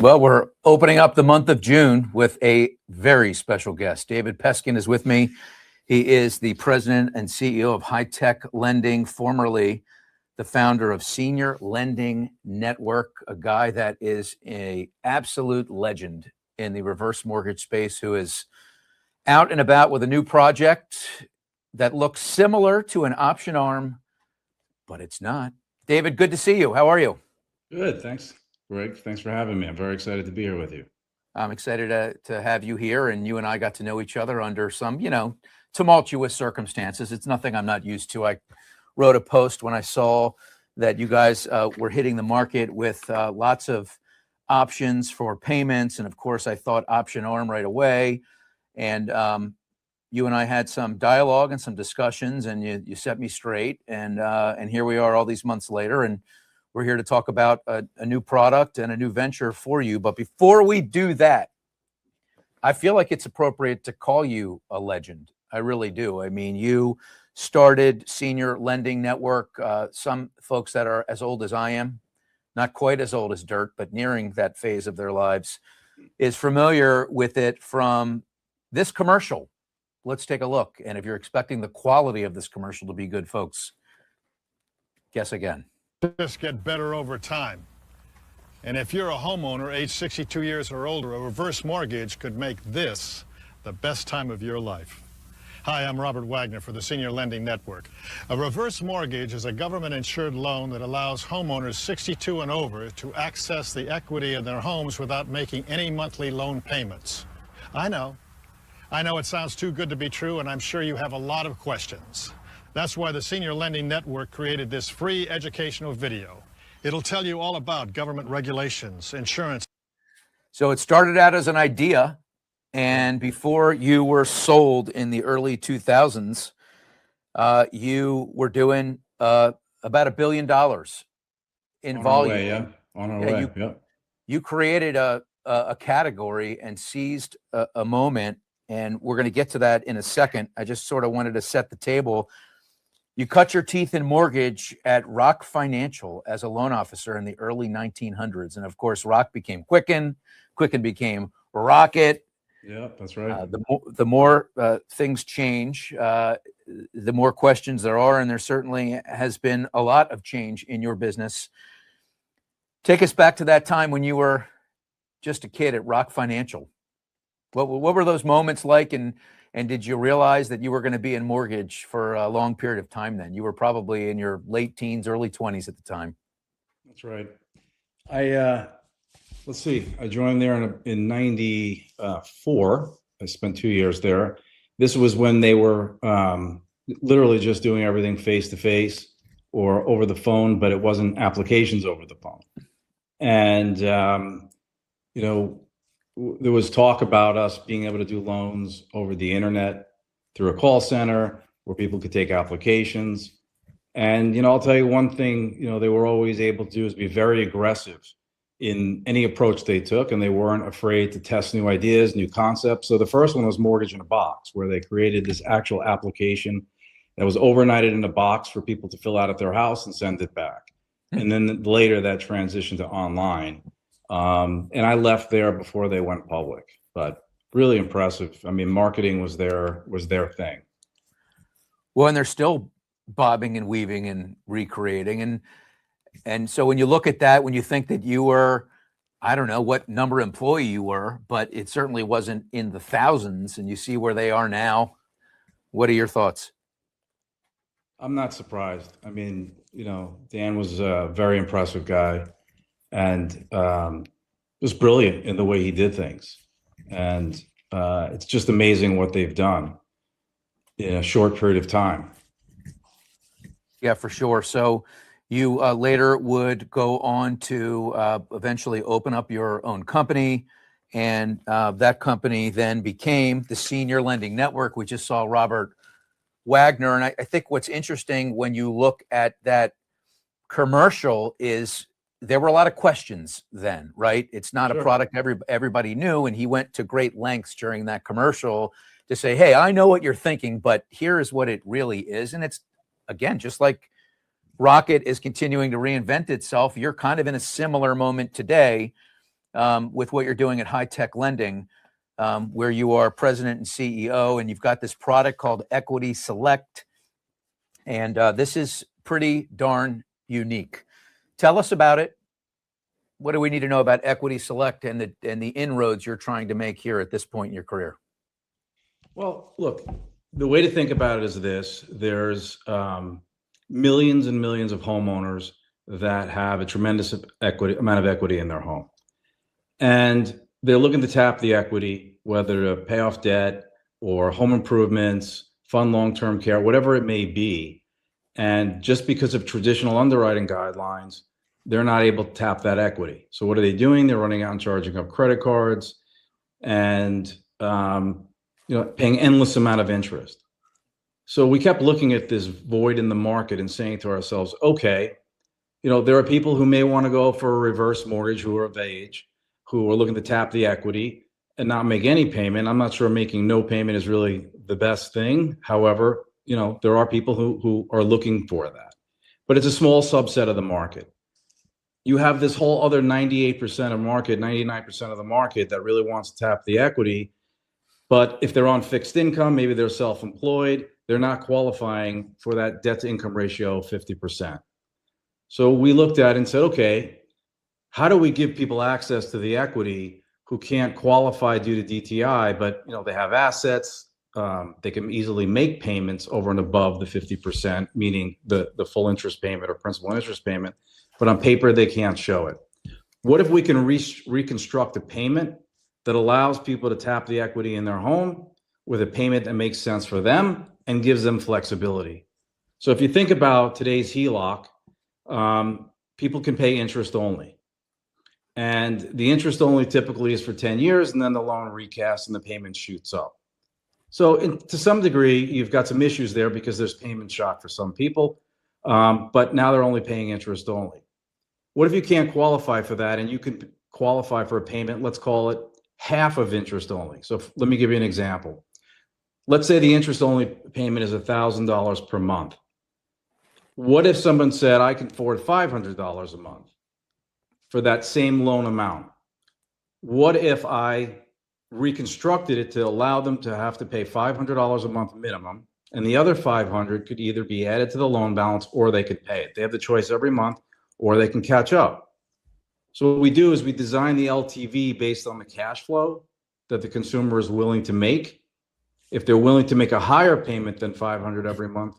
Well, we're opening up the month of June with a very special guest. David Peskin is with me. He is the president and CEO of HighTechLending, formerly the founder of Senior Lending Network, a guy that is an absolute legend in the reverse mortgage space, who is out and about with a new project that looks similar to an option arm, but it's not. David, good to see you. How are you? Good, thanks, Greg. Thanks for having me. I'm very excited to be here with you. I'm excited to have you here, and you and I got to know each other under some, tumultuous circumstances. It's nothing I'm not used to. I wrote a post when I saw that you guys were hitting the market with lots of options for payments, and of course, I thought option arm right away. And you and I had some dialogue and some discussions, and you set me straight. And here we are, all these months later, and we're here to talk about a new product and a new venture for you. But before we do that, I feel like it's appropriate to call you a legend. I really do. I mean, you started Senior Lending Network. Some folks that are as old as I am, not quite as old as dirt, but nearing that phase of their lives, is familiar with it from this commercial. Let's take a look. And if you're expecting the quality of this commercial to be good, folks, guess again. Just get better over time. And if you're a homeowner age 62 years or older, a reverse mortgage could make this the best time of your life. Hi, I'm Robert Wagner for the Senior Lending Network. A reverse mortgage is a government-insured loan that allows homeowners 62 and over to access the equity in their homes without making any monthly loan payments. I know it sounds too good to be true, and I'm sure you have a lot of questions. That's why the Senior Lending Network created this free educational video. It'll tell you all about government regulations, insurance. So it started out as an idea, and before you were sold in the early 2000s, you were doing about $1 billion in volume. On our way. You created a category and seized a moment, and we're going to get to that in a second. I just sort of wanted to set the table. You cut your teeth in mortgage at Rock Financial as a loan officer in the early 1900s. And of course, Rock became Quicken. Quicken became Rocket. Yeah, that's right. The more things change, the more questions there are. And there certainly has been a lot of change in your business. Take us back to that time when you were just a kid at Rock Financial. What were those moments like? And did you realize that you were going to be in mortgage for a long period of time then? You were probably in your late teens, early 20s at the time. That's right. Let's see. I joined there in 94. I spent 2 years there. This was when they were literally just doing everything face-to-face or over the phone, but it wasn't applications over the phone. And, there was talk about us being able to do loans over the internet through a call center where people could take applications. And, I'll tell you one thing, they were always able to do is be very aggressive in any approach they took, and they weren't afraid to test new ideas, new concepts. So the first one was Mortgage in a Box, where they created this actual application that was overnighted in a box for people to fill out at their house and send it back. And then later that transitioned to online. And I left there before they went public, but really impressive. I mean, marketing was their thing. Well, and they're still bobbing and weaving and recreating. And so when you look at that, when you think that you were, I don't know what number employee you were, but it certainly wasn't in the thousands, and you see where they are now, what are your thoughts? I'm not surprised. I mean, Dan was a very impressive guy. And was brilliant in the way he did things. And it's just amazing what they've done in a short period of time. Yeah, for sure. So you later would go on to eventually open up your own company. And that company then became the Senior Lending Network. We just saw Robert Wagner. And I think what's interesting when you look at that commercial is there were a lot of questions then, right? It's not a product everybody knew, and he went to great lengths during that commercial to say, hey, I know what you're thinking, but here's what it really is. And it's, again, just like Rocket is continuing to reinvent itself, you're kind of in a similar moment today with what you're doing at HighTechLending, where you are president and CEO, and you've got this product called Equity Select. And this is pretty darn unique. Tell us about it. What do we need to know about Equity Select and the inroads you're trying to make here at this point in your career? Well, look, the way to think about it is this. There's millions and millions of homeowners that have a tremendous amount of equity in their home. And they're looking to tap the equity, whether to pay off debt or home improvements, fund long-term care, whatever it may be. And just because of traditional underwriting guidelines, they're not able to tap that equity. So what are they doing? They're running out and charging up credit cards and paying endless amount of interest. So we kept looking at this void in the market and saying to ourselves, okay, there are people who may want to go for a reverse mortgage who are of age, who are looking to tap the equity and not make any payment. I'm not sure making no payment is really the best thing. However, there are people who are looking for that, but it's a small subset of the market. You have this whole other 98% of market, 99% of the market that really wants to tap the equity. But if they're on fixed income, maybe they're self-employed, they're not qualifying for that debt to income ratio of 50%. So we looked at it and said, okay, how do we give people access to the equity who can't qualify due to DTI, but they have assets, they can easily make payments over and above the 50%, meaning the full interest payment or principal and interest payment, but on paper they can't show it. What if we can reconstruct a payment that allows people to tap the equity in their home with a payment that makes sense for them and gives them flexibility? So if you think about today's HELOC, people can pay interest only. And the interest only typically is for 10 years, and then the loan recasts and the payment shoots up. So to some degree, you've got some issues there because there's payment shock for some people, but now they're only paying interest only. What if you can't qualify for that and you can qualify for a payment, let's call it half of interest only? So let me give you an example. Let's say the interest only payment is $1,000 per month. What if someone said, I can afford $500 a month for that same loan amount? What if I reconstructed it to allow them to have to pay $500 a month minimum, and the other $500 could either be added to the loan balance or they could pay it? They have the choice every month, or they can catch up. So what we do is we design the LTV based on the cash flow that the consumer is willing to make. If they're willing to make a higher payment than $500 every month,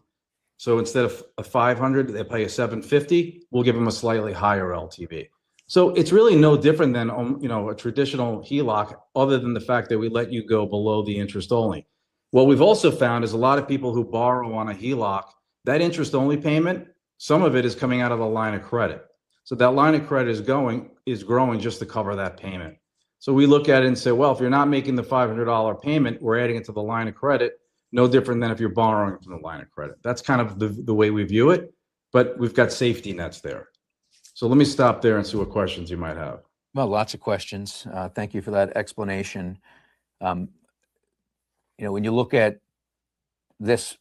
so instead of a $500, they pay a $750, we'll give them a slightly higher LTV. So it's really no different than a traditional HELOC, other than the fact that we let you go below the interest only. What we've also found is a lot of people who borrow on a HELOC, that interest only payment, some of it is coming out of the line of credit. So that line of credit is growing just to cover that payment. So we look at it and say, well, if you're not making the $500 payment, we're adding it to the line of credit, no different than if you're borrowing from the line of credit. That's kind of the way we view it, but we've got safety nets there. So let me stop there and see what questions you might have. Well, lots of questions. Thank you for that explanation. When you look at this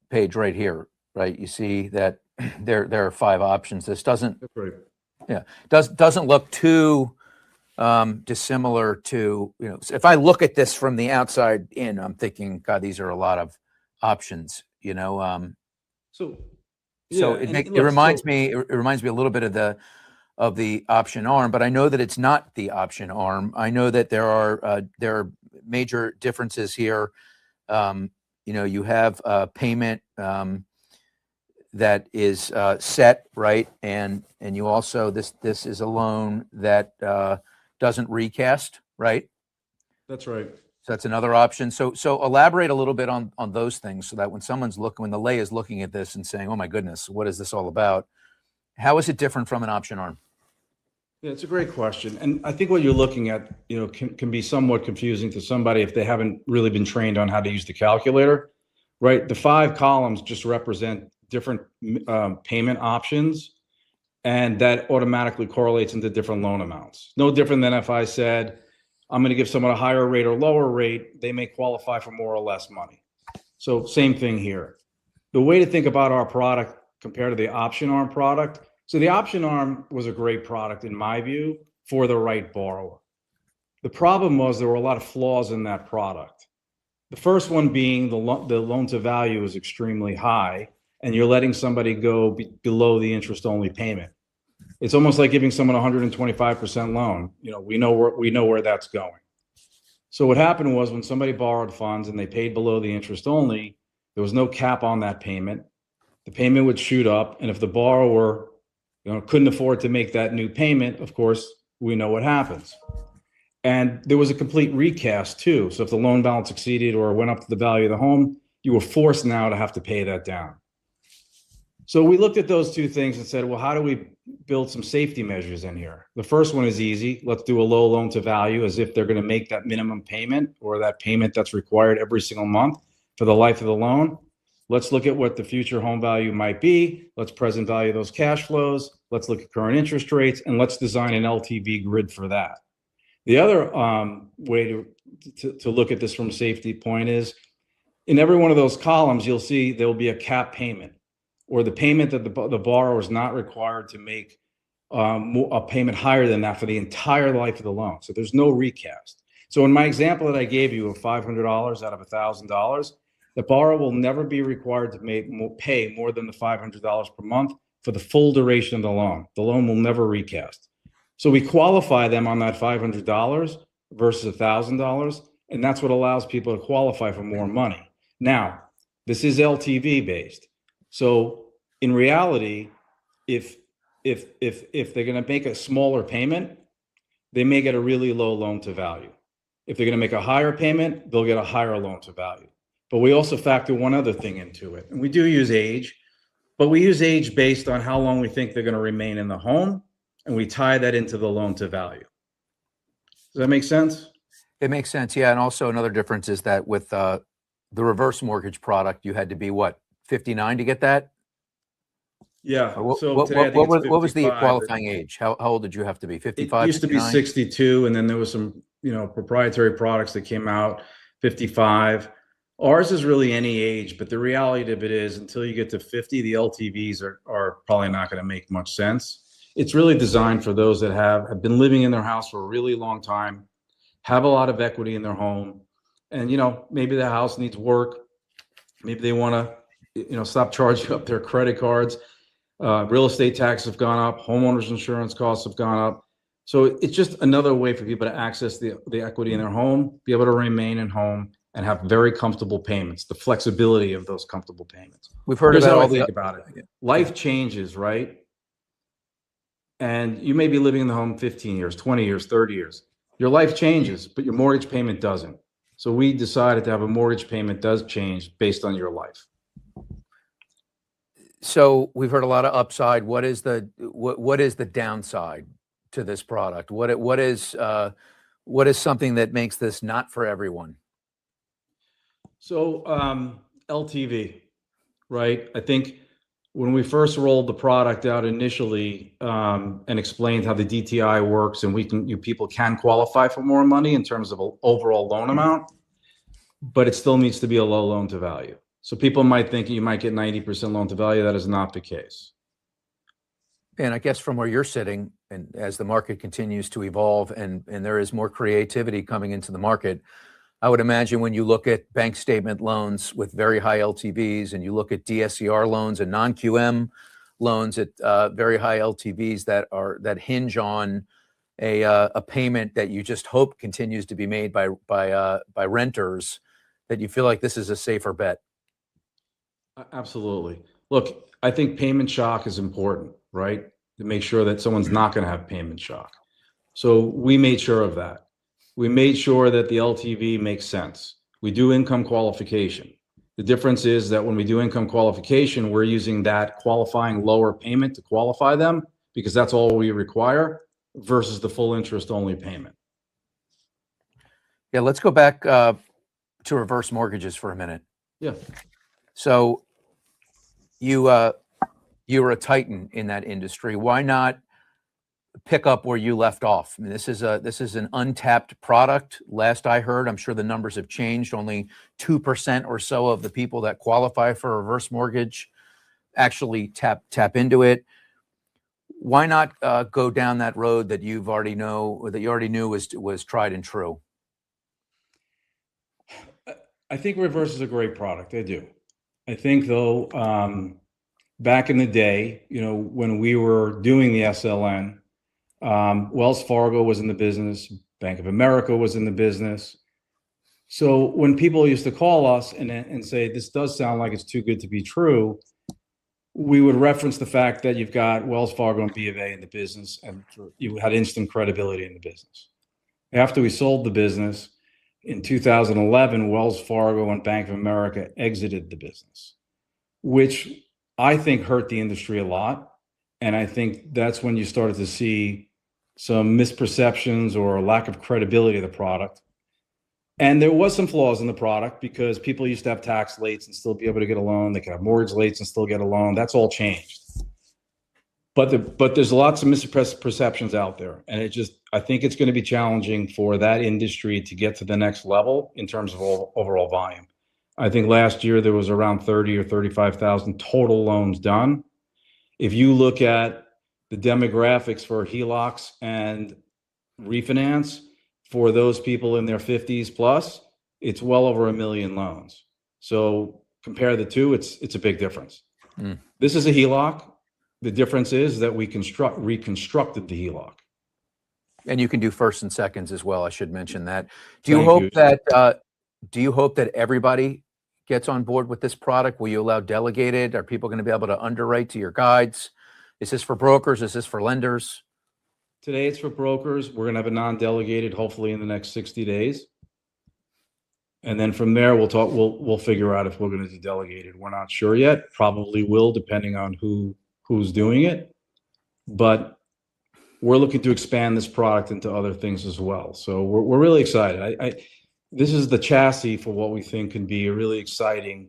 page right here, right, you see that there are 5 options. This doesn't, doesn't look too dissimilar to, if I look at this from the outside in, I'm thinking, God, these are a lot of options, So it reminds me a little bit of the option arm, but I know that it's not the option arm. I know that there are major differences here. You have a payment that is set, right, and you also this is a loan that doesn't recast, right? That's right. So that's another option. So elaborate a little bit on those things, so that when the lay is looking at this and saying, "Oh my goodness, what is this all about?" How is it different from an option arm? Yeah, it's a great question, and I think what you're looking at, can be somewhat confusing to somebody if they haven't really been trained on how to use the calculator, right? The 5 columns just represent different payment options, and that automatically correlates into different loan amounts. No different than if I said, I'm going to give someone a higher rate or lower rate, they may qualify for more or less money. So same thing here. The way to think about our product compared to the option arm product. So the option arm was a great product in my view, for the right borrower. The problem was there were a lot of flaws in that product. The first one being the loan to value is extremely high, and you're letting somebody go below the interest only payment. It's almost like giving someone a 125% loan. We know where that's going. So what happened was when somebody borrowed funds and they paid below the interest only, there was no cap on that payment. The payment would shoot up, and if the borrower couldn't afford to make that new payment, of course, we know what happens. And there was a complete recast too. So if the loan balance exceeded or went up to the value of the home, you were forced now to have to pay that down. So we looked at those two things and said, well, how do we build some safety measures in here? The first one is easy. Let's do a low loan to value, as if they're going to make that minimum payment or that payment that's required every single month for the life of the loan. Let's look at what the future home value might be. Let's present value those cash flows. Let's look at current interest rates, and let's design an LTV grid for that. The other way to look at this from a safety point is in every one of those columns, you'll see there will be a cap payment, or the payment that the borrower is not required to make a payment higher than that for the entire life of the loan. So there's no recast. So in my example that I gave you of $500 out of $1,000, the borrower will never be required to pay more than the $500 per month for the full duration of the loan. The loan will never recast. So we qualify them on that $500 versus $1,000, and that's what allows people to qualify for more money. Now, this is LTV based. So in reality, if they're going to make a smaller payment, they may get a really low loan to value. If they're going to make a higher payment, they'll get a higher loan to value. But we also factor one other thing into it, and we do use age, but we use age based on how long we think they're going to remain in the home, and we tie that into the loan to value. Does that make sense? It makes sense, yeah. And also another difference is that with the reverse mortgage product, you had to be what, 59 to get that? Yeah. What, So what, today I what, think what was the 55. qualifying age? How old did you have to be? 55? It used to be 62, and then there was some proprietary products that came out, 55. Ours is really any age, but the reality of it is until you get to 50, the LTVs are probably not going to make much sense. It's really designed for those that have been living in their house for a really long time, have a lot of equity in their home, and maybe the house needs work. Maybe they want to stop charging up their credit cards. Real estate taxes have gone up. Homeowners insurance costs have gone up. So it's just another way for people to access the equity in their home, be able to remain in home, and have very comfortable payments, the flexibility of those comfortable payments. We've heard Here's about how all I think about it. Yeah. Life changes, right? And you may be living in the home 15 years, 20 years, 30 years. Your life changes, but your mortgage payment doesn't. So we decided to have a mortgage payment does change based on your life. So we've heard a lot of upside. What is the downside to this product? What is something that makes this not for everyone? So LTV, right? I think when we first rolled the product out initially and explained how the DTI works, and people can qualify for more money in terms of an overall loan amount, but it still needs to be a low loan to value. So people might think you might get 90% loan to value. That is not the case. And I guess from where you're sitting, and as the market continues to evolve and there is more creativity coming into the market, I would imagine when you look at bank statement loans with very high LTVs and you look at DSCR loans and non-QM loans at very high LTVs that hinge on a payment that you just hope continues to be made by renters, that you feel like this is a safer bet. Absolutely. Look, I think payment shock is important, right? To make sure that someone's not going to have payment shock. So we made sure of that. We made sure that the LTV makes sense. We do income qualification. The difference is that when we do income qualification, we're using that qualifying lower payment to qualify them because that's all we require versus the full interest only payment. Yeah, let's go back to reverse mortgages for a minute. Yeah. So you were a titan in that industry. Why not pick up where you left off? I mean, this is an untapped product. Last I heard, I'm sure the numbers have changed. Only 2% or so of the people that qualify for a reverse mortgage actually tap into it. Why not go down that road that you already knew was tried and true? I think reverse is a great product. I do. I think though, back in the day, when we were doing the SLN, Wells Fargo was in the business, Bank of America was in the business. So when people used to call us and say, this does sound like it's too good to be true, we would reference the fact that you've got Wells Fargo and B of A in the business, and you had instant credibility in the business. After we sold the business in 2011, Wells Fargo and Bank of America exited the business, which I think hurt the industry a lot. And I think that's when you started to see some misperceptions or a lack of credibility of the product. And there was some flaws in the product because people used to have tax lates and still be able to get a loan. They could have mortgage lates and still get a loan. That's all changed. But there's lots of misperceptions out there. And I think it's going to be challenging for that industry to get to the next level in terms of overall volume. I think last year there was around 30 or 35,000 total loans done. If you look at the demographics for HELOCs and refinance, for those people in their 50s plus, it's well over 1 million loans. So compare the two, it's a big difference. This is a HELOC. The difference is that we reconstructed the HELOC. And you can do first and seconds as well. I should mention that. Do you hope that everybody gets on board with this product? Will you allow delegated? Are people going to be able to underwrite to your guides? Is this for brokers? Is this for lenders? Today it's for brokers. We're going to have a non-delegated hopefully in the next 60 days. And then from there we'll figure out if we're going to do delegated. We're not sure yet. Probably will, depending on who's doing it. But we're looking to expand this product into other things as well. So we're really excited. This is the chassis for what we think can be a really exciting,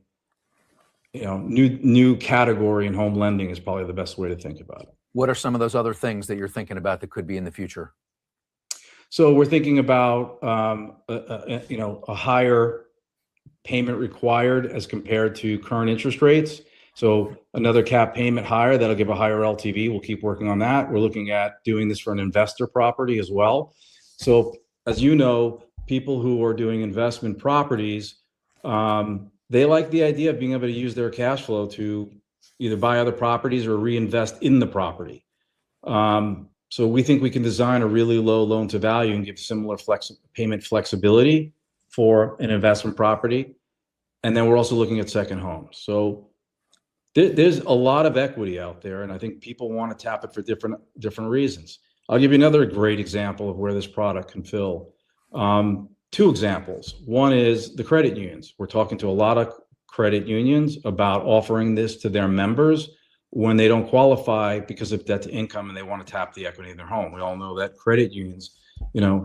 new category in home lending is probably the best way to think about it. What are some of those other things that you're thinking about that could be in the future? So we're thinking about a higher payment required as compared to current interest rates. So another cap payment higher, that'll give a higher LTV. We'll keep working on that. We're looking at doing this for an investor property as well. So as you know, people who are doing investment properties, they like the idea of being able to use their cash flow to either buy other properties or reinvest in the property. So we think we can design a really low loan to value and give similar payment flexibility for an investment property. And then we're also looking at second homes. So there's a lot of equity out there, and I think people want to tap it for different reasons. I'll give you another great example of where this product can fill. Two examples. One is the credit unions. We're talking to a lot of credit unions about offering this to their members when they don't qualify because of debt to income and they want to tap the equity in their home. We all know that credit unions,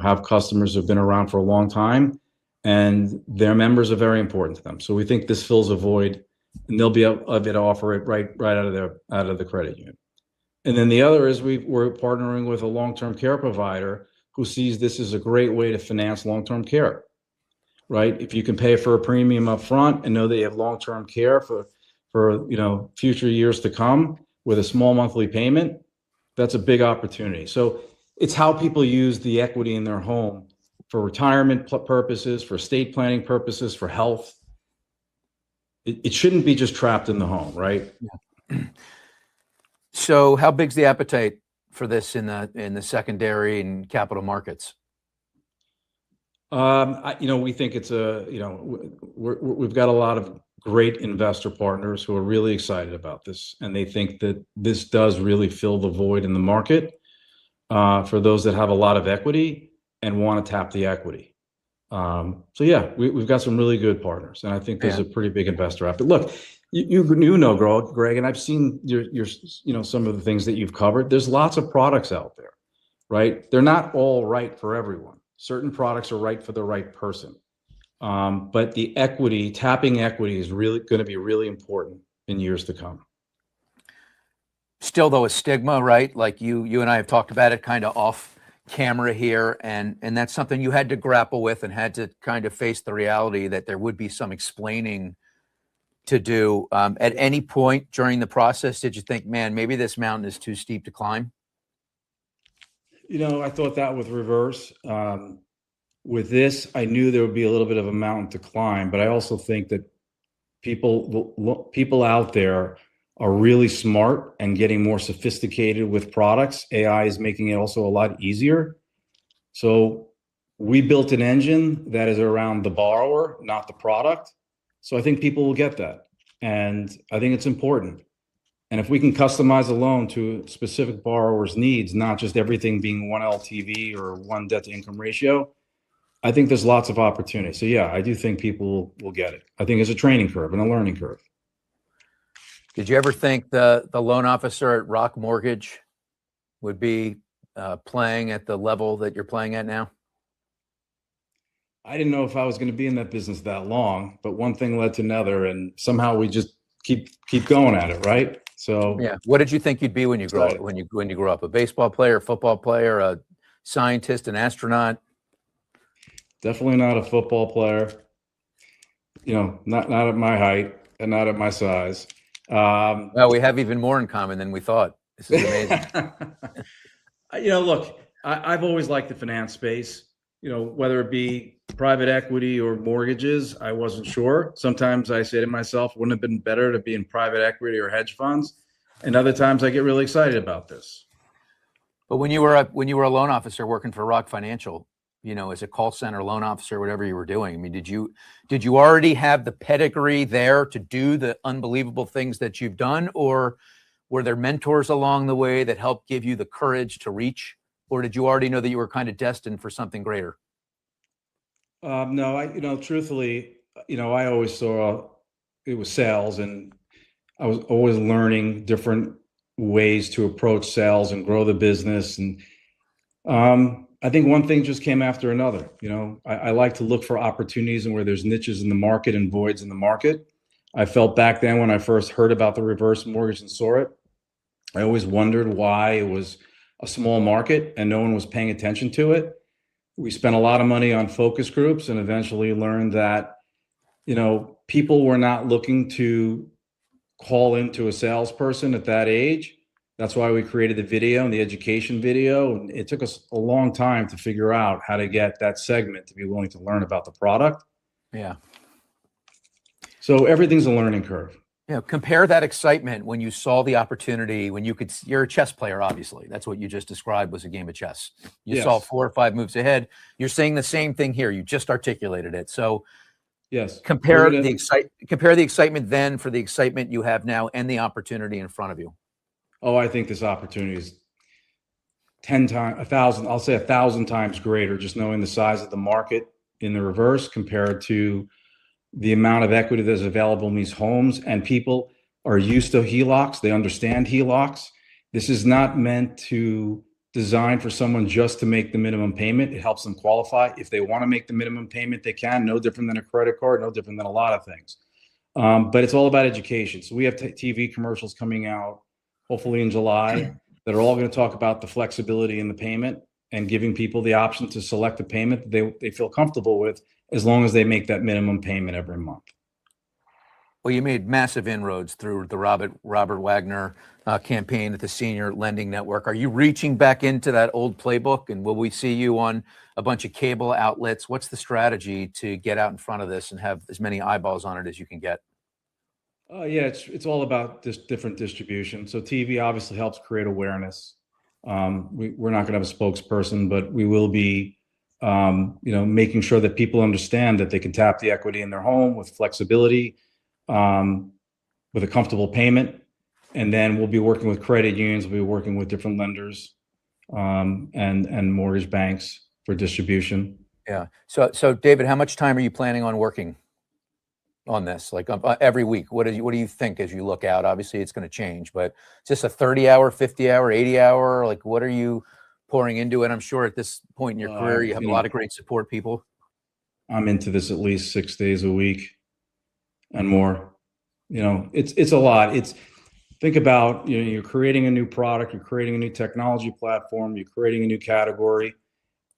have customers who've been around for a long time, and their members are very important to them. So we think this fills a void, and they'll be able to offer it right out of the credit union. And then the other is we're partnering with a long-term care provider who sees this as a great way to finance long-term care, right? If you can pay for a premium up front and know that you have long-term care for future years to come with a small monthly payment, that's a big opportunity. So it's how people use the equity in their home for retirement purposes, for estate planning purposes, for health. It shouldn't be just trapped in the home, right? Yeah. So how big's the appetite for this in the secondary and capital markets? We think it's we've got a lot of great investor partners who are really excited about this, and they think that this does really fill the void in the market for those that have a lot of equity and want to tap the equity. So yeah, we've got some really good partners, and I think there's a pretty big investor out there. Look, you know, Greg, and I've seen your some of the things that you've covered. There's lots of products out there, right? They're not all right for everyone. Certain products are right for the right person. But the tapping equity is really going to be really important in years to come. Still though, a stigma, right? Like you and I have talked about it kind of off camera here, and that's something you had to grapple with and had to kind of face the reality that there would be some explaining to do. At any point during the process, did you think, man, maybe this mountain is too steep to climb? I thought that with reverse. With this, I knew there would be a little bit of a mountain to climb, but I also think that people out there are really smart and getting more sophisticated with products. AI is making it also a lot easier. So we built an engine that is around the borrower, not the product. So I think people will get that. And I think it's important. And if we can customize a loan to specific borrower's needs, not just everything being one LTV or one debt to income ratio, I think there's lots of opportunity. So yeah, I do think people will get it. I think it's a training curve and a learning curve. Did you ever think the loan officer at Rock Mortgage would be playing at the level that you're playing at now? I didn't know if I was going to be in that business that long, but one thing led to another, and somehow we just keep going at it, right? So yeah, what did you think you'd be when you grow up? When you grew up, a baseball player, football player, a scientist, an astronaut? Definitely not a football player. Not at my height and not at my size. Well, we have even more in common than we thought. This is amazing. Look, I've always liked the finance space. Whether it be private equity or mortgages, I wasn't sure. Sometimes I say to myself, wouldn't it have been better to be in private equity or hedge funds? And other times I get really excited about this. But when you were a loan officer working for Rock Financial, as a call center loan officer, whatever you were doing, I mean, did you already have the pedigree there to do the unbelievable things that you've done, or were there mentors along the way that helped give you the courage to reach? Or did you already know that you were kind of destined for something greater? No, truthfully, I always saw it was sales, and I was always learning different ways to approach sales and grow the business. And I think one thing just came after another. I like to look for opportunities and where there's niches in the market and voids in the market. I felt back then when I first heard about the reverse mortgage and saw it, I always wondered why it was a small market and no one was paying attention to it. We spent a lot of money on focus groups and eventually learned that, people were not looking to call into a salesperson at that age. That's why we created the video and the education video. And it took us a long time to figure out how to get that segment to be willing to learn about the product. Yeah. So everything's a learning curve. Compare that excitement when you saw the opportunity, when you're a chess player, obviously. That's what you just described was a game of chess. You saw 4 or 5 moves ahead. You're saying the same thing here. You just articulated it. So yes, compare the excitement then for the excitement you have now and the opportunity in front of you. Oh, I think this opportunity is 10 times, 1,000, I'll say 1,000 times greater, just knowing the size of the market in the reverse compared to the amount of equity that's available in these homes. And people are used to HELOCs. They understand HELOCs. This is not meant to design for someone just to make the minimum payment. It helps them qualify. If they want to make the minimum payment, they can. No different than a credit card, no different than a lot of things. But it's all about education. So we have TV commercials coming out, hopefully in July, that are all going to talk about the flexibility in the payment and giving people the option to select a payment that they feel comfortable with, as long as they make that minimum payment every month. Well, you made massive inroads through the Robert Wagner campaign at the Senior Lending Network. Are you reaching back into that old playbook, and will we see you on a bunch of cable outlets? What's the strategy to get out in front of this and have as many eyeballs on it as you can get? Yeah, it's all about this different distribution. So TV obviously helps create awareness. We're not going to have a spokesperson, but we will be, making sure that people understand that they can tap the equity in their home with flexibility, with a comfortable payment. And then we'll be working with credit unions. We'll be working with different lenders, and mortgage banks for distribution. Yeah. So David, how much time are you planning on working on this, like every week? What do you think as you look out? Obviously it's going to change, but is this a 30-hour, 50-hour, 80-hour? Like, what are you pouring into it? I'm sure at this point in your career, you have a lot of great support people. I'm into this at least 6 days a week and more. It's a lot. Think about, you're creating a new product, you're creating a new technology platform, you're creating a new category,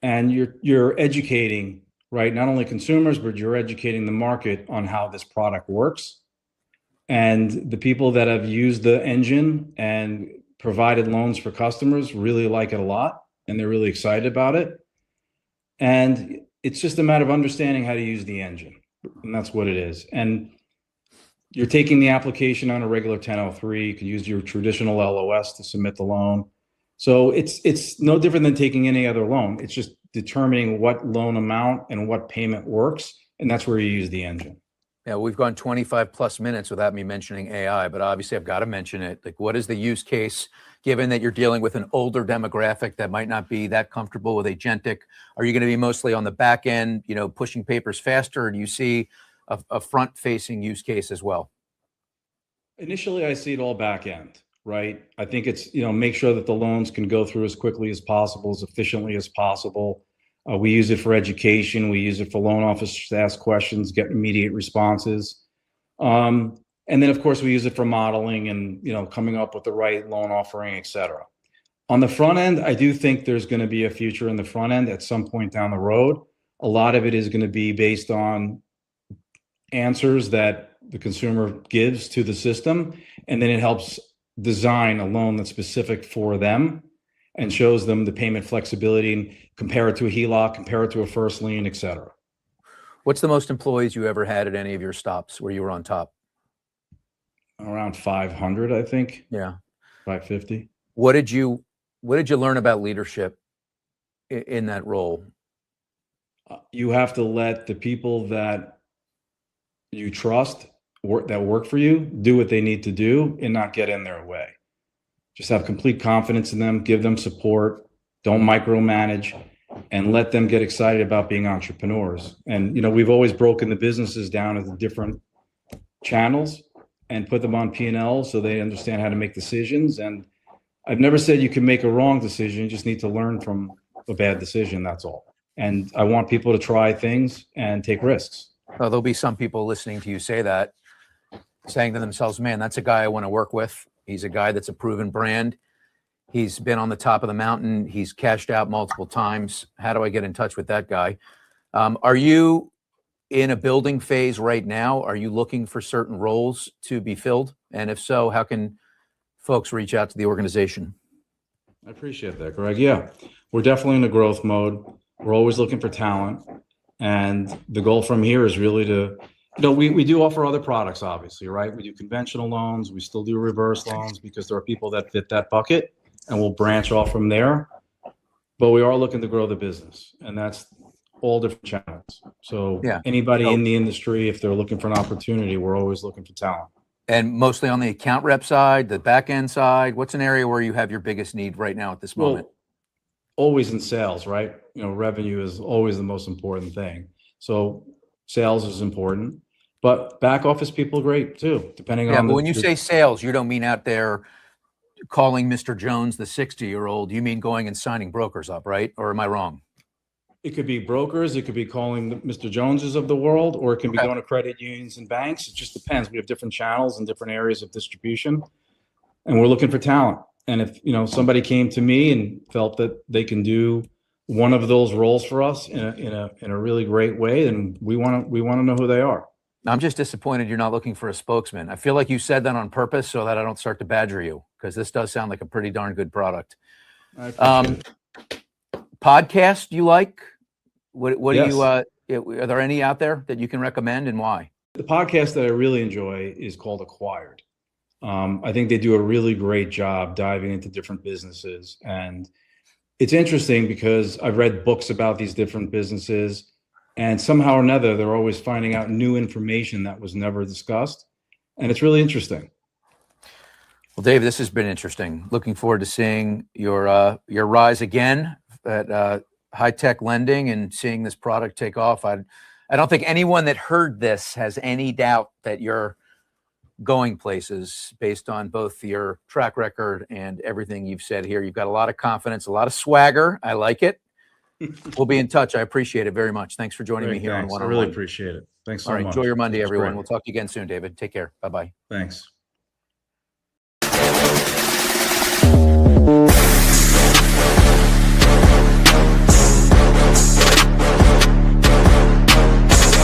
and you're educating, right? Not only consumers, but you're educating the market on how this product works. And the people that have used the engine and provided loans for customers really like it a lot, and they're really excited about it. And it's just a matter of understanding how to use the engine, and that's what it is. And you're taking the application on a regular 1003. You can use your traditional LOS to submit the loan. So it's no different than taking any other loan. It's just determining what loan amount and what payment works, and that's where you use the engine. Yeah, we've gone 25 plus minutes without me mentioning AI, but obviously I've got to mention it. Like, what is the use case, given that you're dealing with an older demographic that might not be that comfortable with agentic? Are you going to be mostly on the back end, pushing papers faster, or do you see a front-facing use case as well? Initially, I see it all back end, right? I think it's, make sure that the loans can go through as quickly as possible, as efficiently as possible. We use it for education. We use it for loan officers to ask questions, get immediate responses. And then, of course, we use it for modeling and, coming up with the right loan offering, et cetera. On the front end, I do think there's going to be a future in the front end at some point down the road. A lot of it is going to be based on answers that the consumer gives to the system, and then it helps design a loan that's specific for them and shows them the payment flexibility and compare it to a HELOC, compare it to a first lien, et cetera. What's the most employees you ever had at any of your stops where you were on top? Around 500, I think. Yeah. 550. What did you learn about leadership in that role? You have to let the people that you trust that work for you do what they need to do and not get in their way. Just have complete confidence in them, give them support, don't micromanage, and let them get excited about being entrepreneurs. And, we've always broken the businesses down into different channels and put them on P&L so they understand how to make decisions. And I've never said you can make a wrong decision. You just need to learn from a bad decision. That's all. And I want people to try things and take risks. Well, there'll be some people listening to you say that, saying to themselves, man, that's a guy I want to work with. He's a guy that's a proven brand. He's been on the top of the mountain. He's cashed out multiple times. How do I get in touch with that guy? Are you in a building phase right now? Are you looking for certain roles to be filled? And if so, how can folks reach out to the organization? I appreciate that, Greg. Yeah, we're definitely in a growth mode. We're always looking for talent. And the goal from here is really to, we do offer other products, obviously, right? We do conventional loans. We still do reverse loans because there are people that fit that bucket, and we'll branch off from there. But we are looking to grow the business, and that's all different channels. So anybody in the industry, if they're looking for an opportunity, we're always looking for talent. And mostly on the account rep side, the back end side, what's an area where you have your biggest need right now at this moment? Always in sales, right? Revenue is always the most important thing. So sales is important, but back office people are great too, depending on. But when you say sales, you don't mean out there calling Mr. Jones, the 60-year-old. You mean going and signing brokers up, right? Or am I wrong? It could be brokers. It could be calling the Mr. Joneses of the world, or it can be going to credit unions and banks. It just depends. We have different channels and different areas of distribution, and we're looking for talent. And if somebody came to me and felt that they can do one of those roles for us in a really great way, then we want to know who they are. I'm just disappointed you're not looking for a spokesman. I feel like you said that on purpose so that I don't start to badger you, because this does sound like a pretty darn good product. I appreciate it. Podcast you like? What Yes. do you? Are there any out there that you can recommend, and why? The podcast that I really enjoy is called Acquired. I think they do a really great job diving into different businesses, and it's interesting because I've read books about these different businesses, and somehow or another, they're always finding out new information that was never discussed, and it's really interesting. Well, Dave, this has been interesting. Looking forward to seeing your rise again at HighTechLending and seeing this product take off. I don't think anyone that heard this has any doubt that you're going places based on both your track record and everything you've said here. You've got a lot of confidence, a lot of swagger. I like it. We'll be in touch. I appreciate it very much. Thanks for joining me here on Thanks. One I on really One. appreciate it. Thanks so All right, much. enjoy your Monday, That's everyone. great. We'll talk to you again soon, David. Take care. Bye-bye. Thanks.